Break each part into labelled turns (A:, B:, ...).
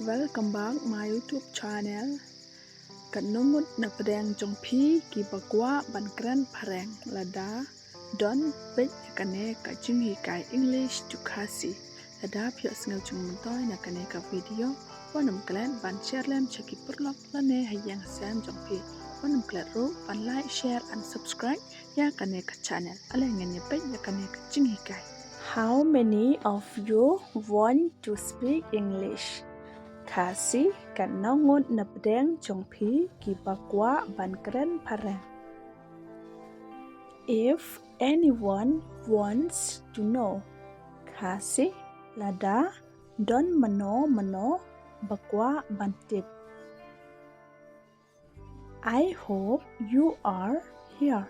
A: Welcome back my YouTube channel. Kanungut na pedang jong pi ki bakwa ban kran pareng lada don pej kane ka jinghi kai English to kasi lada pyo sngal jong muntoy na kane ka video wanam klan ban share lem cheki perlok lane hayang sam jong pi wanam klan ro ban like share and subscribe ya kane ka channel ala ngene pej ya kane ka jinghi kai. How many of you want to speak English? Kasi kanungut na pedang jong pi ki bakwa ban kran pareng. If anyone wants to know, kasi lada don mano bakwa ban tip. I hope you are here.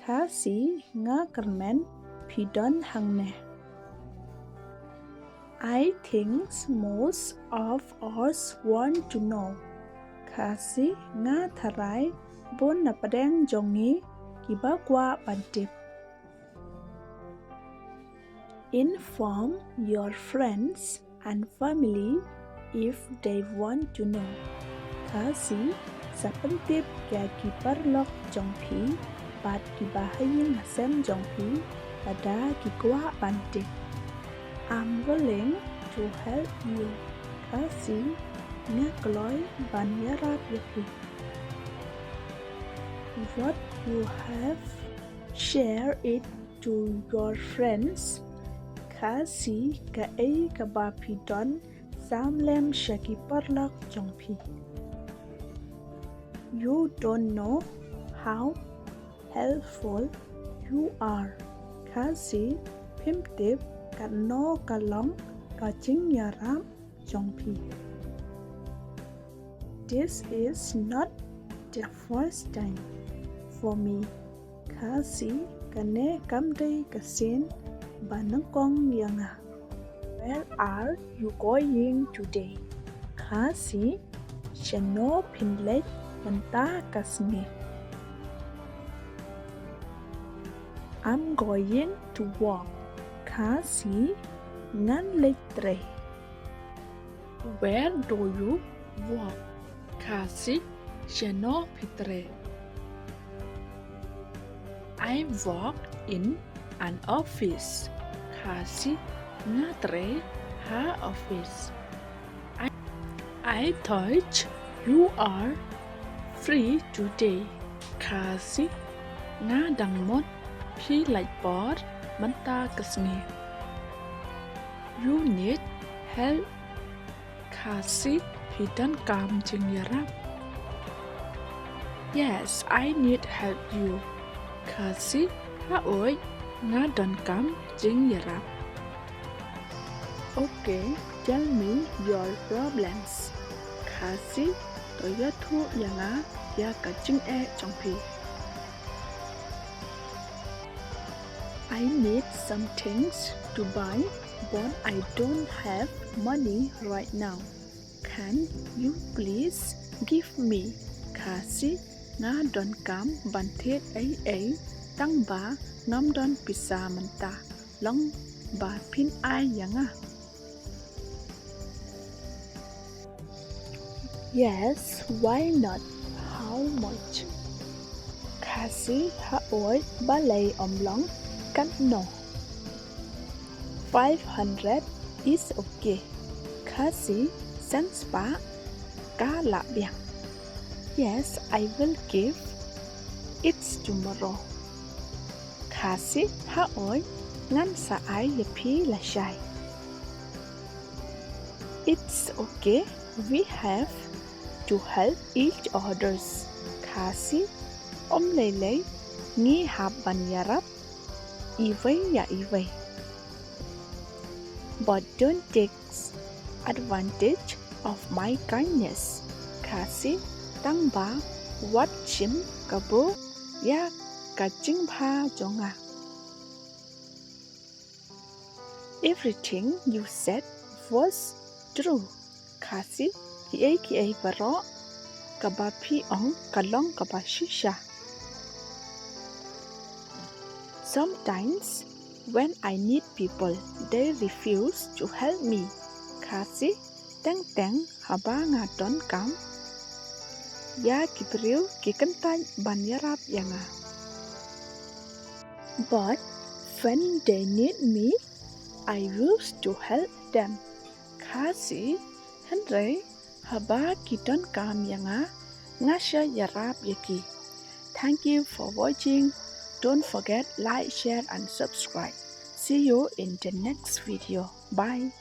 A: Kasi nga kermen pi don hangne. I think most of us want to know. Kasi nga tharai bon na padang jongi ki bakwa bantip. Inform your friends and family if they want to know. Kasi sa pantip kaya ki parlok jongpi bat ki bahayang hasem jongpi pada ki kwa bantip. I'm willing to help you. Kasi nga kloy ban yarap yapi. What you have, share it to your friends. Kasi ka ay kabapi don samlem shaki parlok jongpi. You don't know how helpful you are. Kasi pimtip no kalong kaching yaram jongpi. This is not the first time for me. Kasi kane kamday kasin banangkong yanga. Where are you going today? Kasi shano pinlet manta kasngi. I'm going to walk. Kasi ngan letre. Where do you walk? Kasi shano pitre. I work in an office. Kasi ngatre ha office. I thought you are free today. Kasi nga dangmot pi lightboard manta kasngi. You need help. Kasi hidan kam jing yarap. Yes, I need help you. Kasi haoy nga don kam jing yarap. Okay, tell me your problems. Kasi toyatu yanga ya kaching jongpi. I need some things to buy, but I don't have money right now. Can you please give me? Kasi nga don kam bantet ay tang ba ngam don pisa menta long ba pin ay yanga. Yes, why not? How much? Kasi haoy balay omlong kan no. 500 is okay. Kasi sans pa ka la biang. Yes, I will give. It's tomorrow. Kasi haoy ngan sa ay yapi la shay. It's okay. We have to help each others. Kasi lele ngi haban yarap. Iway ya iway. But don't take advantage of my kindness. Kasi tang ba wat chim kabo ya kaching pa jonga. Everything you said was true. Kasi ki baro kabapi ong kalong kabashisha. Sometimes when I need people, they refuse to help me. Kasi teng teng haba nga don kam ya kipriu kikentan ban yarap yanga. But when they need me, I used to help them. Kasi Henry haba kidon kam yanga ngasya yarap yaki. Thank you for watching. Don't forget like, share and subscribe. See you in the next video. Bye.